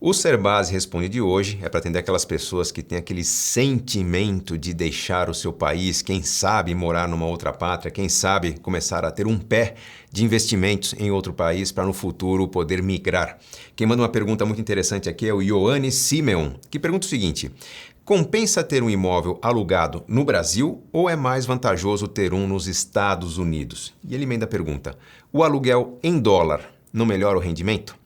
O Serbase Responde de hoje é para atender aquelas pessoas que têm aquele sentimento de deixar o seu país, quem sabe morar numa outra pátria, quem sabe começar a ter um pé de investimentos em outro país para no futuro poder migrar. Quem manda uma pergunta muito interessante aqui é o Ioannis Simeon, que pergunta o seguinte: compensa ter um imóvel alugado no Brasil ou é mais vantajoso ter um nos Estados Unidos? E ele emenda a pergunta: o aluguel em dólar não melhora o rendimento?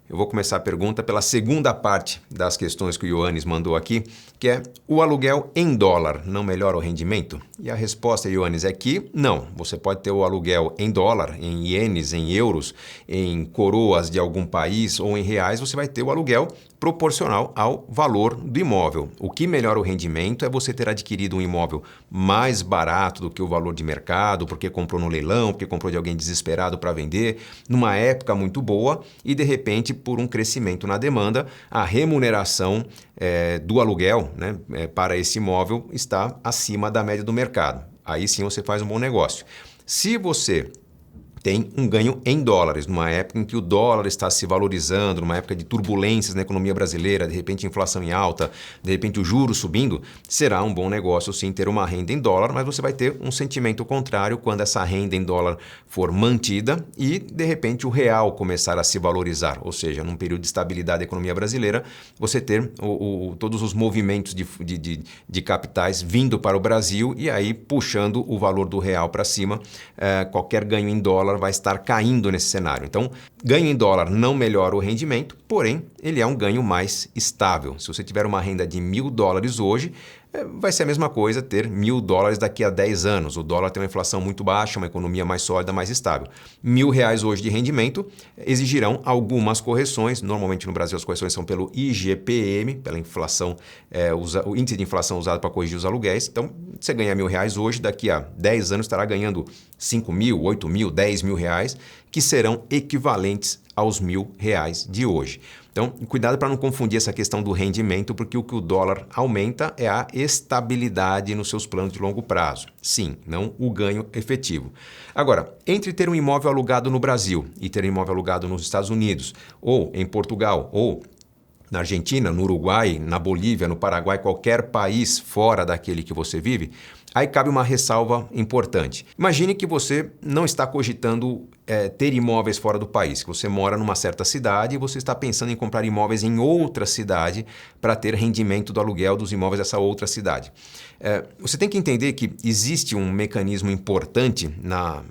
Eu vou começar a pergunta pela segunda parte das questões que o Ioannis mandou aqui, que é: o aluguel em dólar não melhora o rendimento? E a resposta, Ioannis, é que não. Você pode ter o aluguel em dólar, em ienes, em euros, em coroas de algum país ou em reais, você vai ter o aluguel proporcional ao valor do imóvel. O que melhora o rendimento é você ter adquirido um imóvel mais barato do que o valor de mercado, porque comprou no leilão, porque comprou de alguém desesperado para vender, numa época muito boa e, de repente, por um crescimento na demanda, a remuneração do aluguel, né, para esse imóvel está acima da média do mercado. Aí sim você faz um bom negócio. Se você tem um ganho em dólares, numa época em que o dólar está se valorizando, numa época de turbulências na economia brasileira, de repente inflação em alta, de repente o juro subindo, será um bom negócio sim ter uma renda em dólar, mas você vai ter um sentimento contrário quando essa renda em dólar for mantida e de repente o real começar a se valorizar, ou seja, num período de estabilidade da economia brasileira, você ter todos os movimentos de capitais vindo para o Brasil e aí puxando o valor do real para cima, qualquer ganho em dólar vai estar caindo nesse cenário. Então, ganho em dólar não melhora o rendimento, porém, ele é um ganho mais estável. Se você tiver uma renda de $1.000 hoje, vai ser a mesma coisa ter $1.000 daqui a 10 anos. O dólar tem uma inflação muito baixa, uma economia mais sólida, mais estável. R$ 1.000 hoje de rendimento exigirão algumas correções. Normalmente no Brasil as correções são pelo IGPM, pela inflação, o índice de inflação usado para corrigir os aluguéis. Então, você ganha R$ 1.000 hoje, daqui a 10 anos estará ganhando R$ 5.000, R$ 8.000, R$ 10.000, que serão equivalentes aos R$ 1.000 de hoje. Então, cuidado para não confundir essa questão do rendimento, porque o que o dólar aumenta é a estabilidade nos seus planos de longo prazo. Sim, não o ganho efetivo. Agora, entre ter um imóvel alugado no Brasil e ter um imóvel alugado nos Estados Unidos, ou em Portugal, ou na Argentina, no Uruguai, na Bolívia, no Paraguai, qualquer país fora daquele que você vive, aí cabe uma ressalva importante. Imagine que você não está cogitando ter imóveis fora do país, que você mora numa certa cidade e você está pensando em comprar imóveis em outra cidade para ter rendimento do aluguel dos imóveis dessa outra cidade. Você tem que entender que existe um mecanismo importante na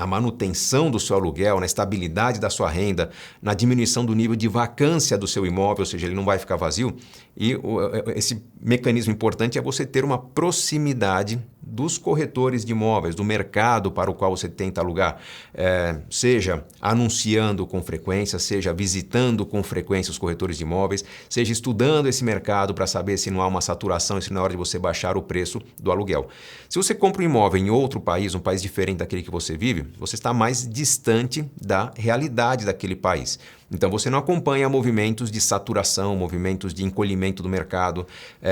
manutenção do seu aluguel, na estabilidade da sua renda, na diminuição do nível de vacância do seu imóvel, ou seja, ele não vai ficar vazio. E esse mecanismo importante é você ter uma proximidade dos corretores de imóveis, do mercado para o qual você tenta alugar, seja anunciando com frequência, seja visitando com frequência os corretores de imóveis, seja estudando esse mercado para saber se não há uma saturação e se não é hora de você baixar o preço do aluguel. Se você compra um imóvel em outro país, um país diferente daquele que você vive, você está mais distante da realidade daquele país. Então você não acompanha movimentos de saturação, movimentos de encolhimento do mercado,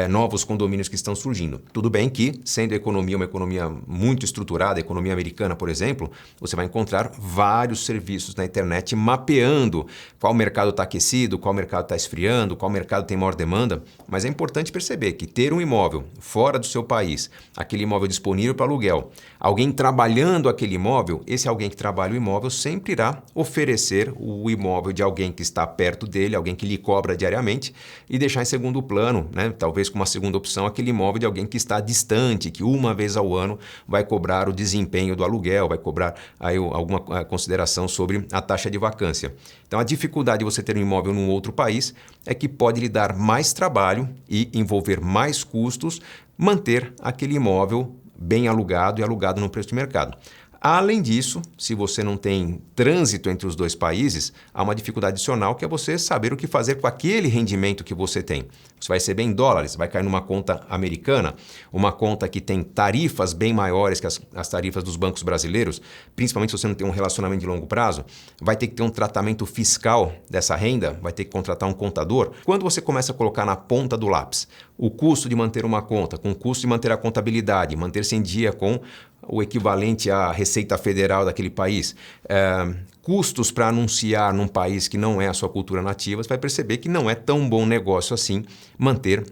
novos condomínios que estão surgindo. Tudo bem que, sendo a economia uma economia muito estruturada, a economia americana, por exemplo, você vai encontrar vários serviços na internet mapeando qual mercado está aquecido, qual mercado está esfriando, qual mercado tem maior demanda. Mas é importante perceber que ter um imóvel fora do seu país, aquele imóvel disponível para aluguel, alguém trabalhando aquele imóvel, esse alguém que trabalha o imóvel sempre irá oferecer o imóvel de alguém que está perto dele, alguém que lhe cobra diariamente, e deixar em segundo plano, né, talvez com uma segunda opção, aquele imóvel de alguém que está distante, que uma vez ao ano vai cobrar o desempenho do aluguel, vai cobrar aí alguma consideração sobre a taxa de vacância. Então, a dificuldade de você ter um imóvel num outro país é que pode lhe dar mais trabalho e envolver mais custos manter aquele imóvel bem alugado e alugado no preço de mercado. Além disso, se você não tem trânsito entre os dois países, há uma dificuldade adicional que é você saber o que fazer com aquele rendimento que você tem. Você vai receber em dólares, vai cair numa conta americana, uma conta que tem tarifas bem maiores que as tarifas dos bancos brasileiros, principalmente se você não tem um relacionamento de longo prazo, vai ter que ter um tratamento fiscal dessa renda, vai ter que contratar um contador. Quando você começa a colocar na ponta do lápis o custo de manter uma conta, com o custo de manter a contabilidade, manter-se em dia com o equivalente à Receita Federal daquele país, custos para anunciar num país que não é a sua cultura nativa, você vai perceber que não é tão bom negócio assim manter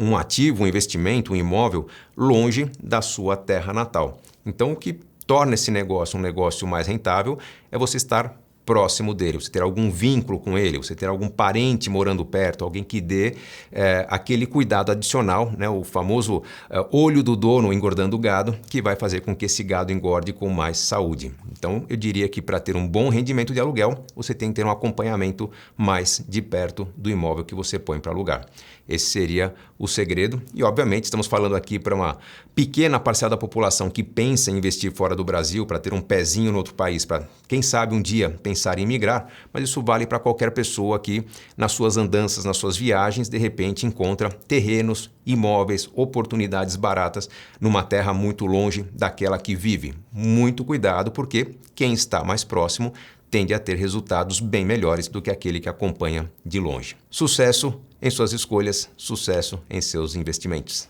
um ativo, um investimento, um imóvel longe da sua terra natal. Então, o que torna esse negócio um negócio mais rentável é você estar próximo dele, você ter algum vínculo com ele, você ter algum parente morando perto, alguém que dê aquele cuidado adicional, né, o famoso olho do dono engordando o gado, que vai fazer com que esse gado engorde com mais saúde. Então, eu diria que para ter um bom rendimento de aluguel, você tem que ter um acompanhamento mais de perto do imóvel que você põe para alugar. Esse seria o segredo e, obviamente, estamos falando aqui para uma pequena parcela da população que pensa em investir fora do Brasil para ter um pezinho no outro país, para, quem sabe, um dia pensar em migrar, mas isso vale para qualquer pessoa que, nas suas andanças, nas suas viagens, de repente encontra terrenos, imóveis, oportunidades baratas numa terra muito longe daquela que vive. Muito cuidado, porque quem está mais próximo tende a ter resultados bem melhores do que aquele que acompanha de longe. Sucesso em suas escolhas, sucesso em seus investimentos.